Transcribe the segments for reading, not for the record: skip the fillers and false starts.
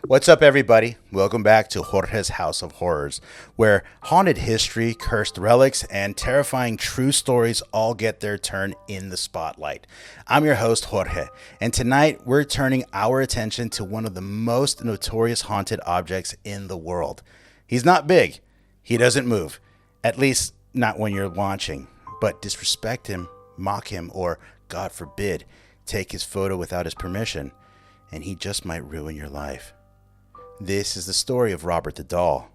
What's up, everybody? Welcome back to Jorge's House of Horrors, where haunted history, cursed relics, and terrifying true stories all get their turn in the spotlight. I'm your host, Jorge, and tonight we're turning our attention to one of the most notorious haunted objects in the world. He's not big, he doesn't move, at least not when you're watching, but disrespect him, mock him, or, God forbid, take his photo without his permission, and he just might ruin your life. This is the story of Robert the Doll.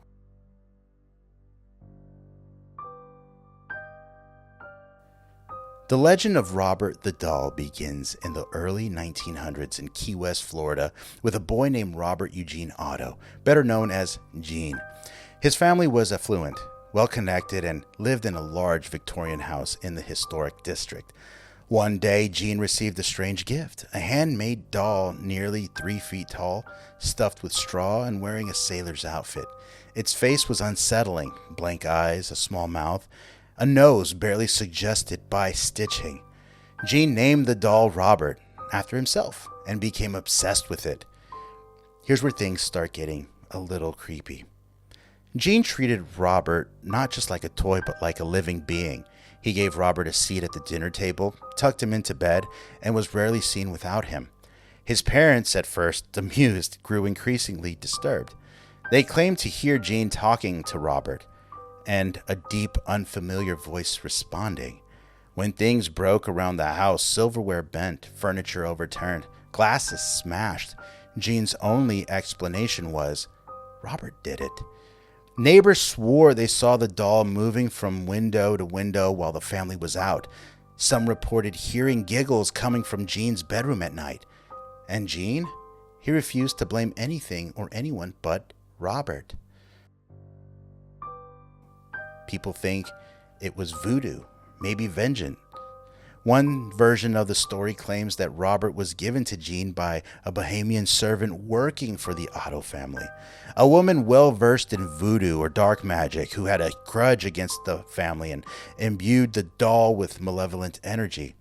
The legend of Robert the Doll begins in the early 1900s in Key West, Florida, with a boy named Robert Eugene Otto, better known as Gene. His family was affluent, well-connected, and lived in a large Victorian house in the historic district. One day, Gene received a strange gift, a handmade doll nearly 3 feet tall, stuffed with straw and wearing a sailor's outfit. Its face was unsettling, blank eyes, a small mouth, a nose barely suggested by stitching. Gene named the doll Robert, after himself, and became obsessed with it. Here's where things start getting a little creepy. Gene treated Robert not just like a toy, but like a living being. He gave Robert a seat at the dinner table, tucked him into bed, and was rarely seen without him. His parents, at first amused, grew increasingly disturbed. They claimed to hear Gene talking to Robert, and a deep, unfamiliar voice responding. When things broke around the house, silverware bent, furniture overturned, glasses smashed. Gene's only explanation was, Robert did it. Neighbors swore they saw the doll moving from window to window while the family was out. Some reported hearing giggles coming from Gene's bedroom at night. And Gene? He refused to blame anything or anyone but Robert. People think it was voodoo, maybe vengeance. One version of the story claims that Robert was given to Gene by a Bahamian servant working for the Otto family, a woman well versed in voodoo or dark magic who had a grudge against the family and imbued the doll with malevolent energy.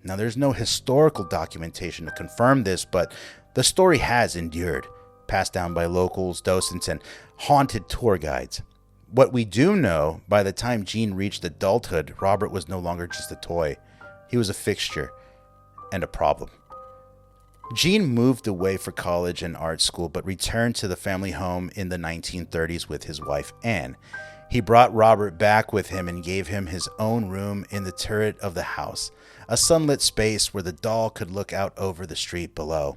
Now, there's no historical documentation to confirm this, but the story has endured, passed down by locals, docents, and haunted tour guides. What we do know, by the time Gene reached adulthood, Robert was no longer just a toy. He was a fixture and a problem. Gene moved away for college and art school, but returned to the family home in the 1930s with his wife, Anne. He brought Robert back with him and gave him his own room in the turret of the house, a sunlit space where the doll could look out over the street below.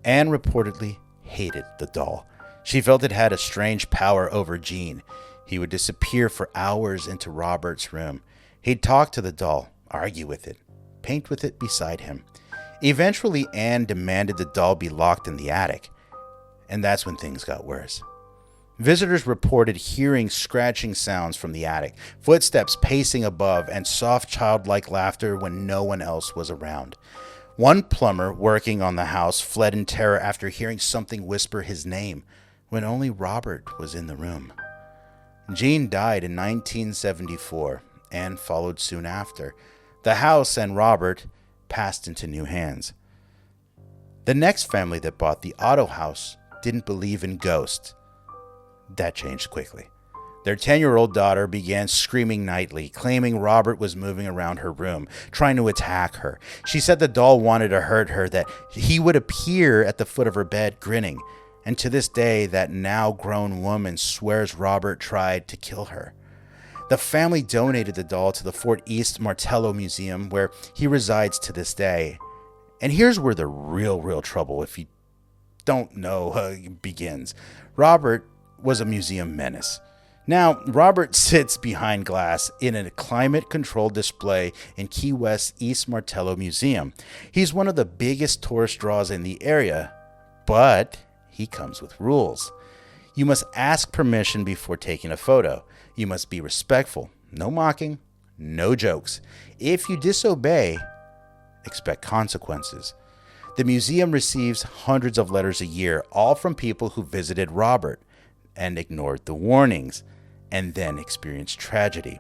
Anne reportedly hated the doll. She felt it had a strange power over Gene. He would disappear for hours into Robert's room. He'd talk to the doll, argue with it, paint with it beside him. Eventually, Anne demanded the doll be locked in the attic, and that's when things got worse. Visitors reported hearing scratching sounds from the attic, footsteps pacing above, and soft childlike laughter when no one else was around. One plumber working on the house fled in terror after hearing something whisper his name when only Robert was in the room. Gene died in 1974, and followed soon after. The house and Robert passed into new hands. The next family that bought the Otto house didn't believe in ghosts. That changed quickly. Their 10-year-old daughter began screaming nightly, claiming Robert was moving around her room, trying to attack her. She said the doll wanted to hurt her, that he would appear at the foot of her bed grinning. And to this day, that now grown woman swears Robert tried to kill her. The family donated the doll to the East Martello Museum, where he resides to this day. And here's where the real trouble, if you don't know, begins. Robert was a museum menace. Now, Robert sits behind glass in a climate-controlled display in Key West's East Martello Museum. He's one of the biggest tourist draws in the area, but he comes with rules. You must ask permission before taking a photo. You must be respectful. No mocking, no jokes. If you disobey, expect consequences. The museum receives hundreds of letters a year, all from people who visited Robert and ignored the warnings, and then experienced tragedy.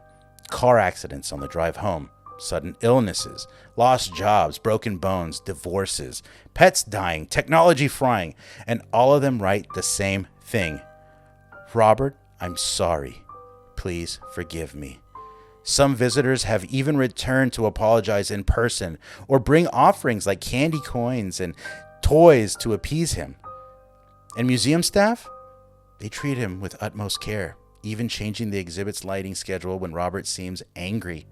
Car accidents on the drive home, sudden illnesses, lost jobs, broken bones, divorces, pets dying, technology frying, and all of them write the same thing. Robert, I'm sorry. Please forgive me. Some visitors have even returned to apologize in person or bring offerings like candy coins and toys to appease him. And museum staff? They treat him with utmost care, even changing the exhibit's lighting schedule when Robert seems angry.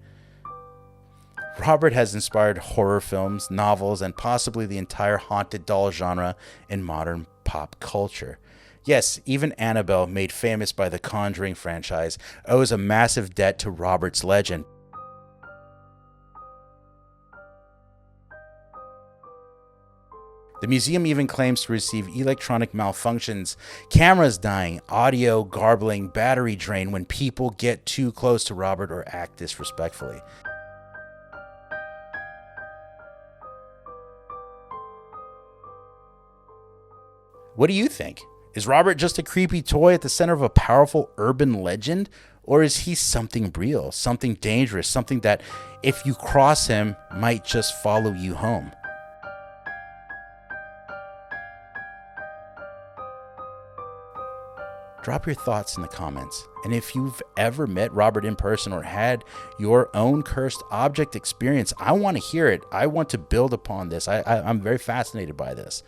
Robert has inspired horror films, novels, and possibly the entire haunted doll genre in modern pop culture. Yes, even Annabelle, made famous by the Conjuring franchise, owes a massive debt to Robert's legend. The museum even claims to receive electronic malfunctions, cameras dying, audio garbling, battery drain when people get too close to Robert or act disrespectfully. What do you think? Is Robert just a creepy toy at the center of a powerful urban legend? Or is he something real, something dangerous, something that, if you cross him, might just follow you home? Drop your thoughts in the comments. And if you've ever met Robert in person or had your own cursed object experience, I want to hear it. I want to build upon this. I'm very fascinated by this.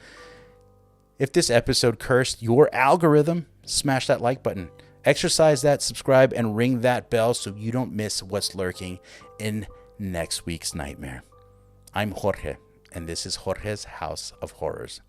If this episode cursed your algorithm, smash that like button, exercise that, subscribe, and ring that bell so you don't miss what's lurking in next week's nightmare. I'm Jorge, and this is Jorge's House of Horrors.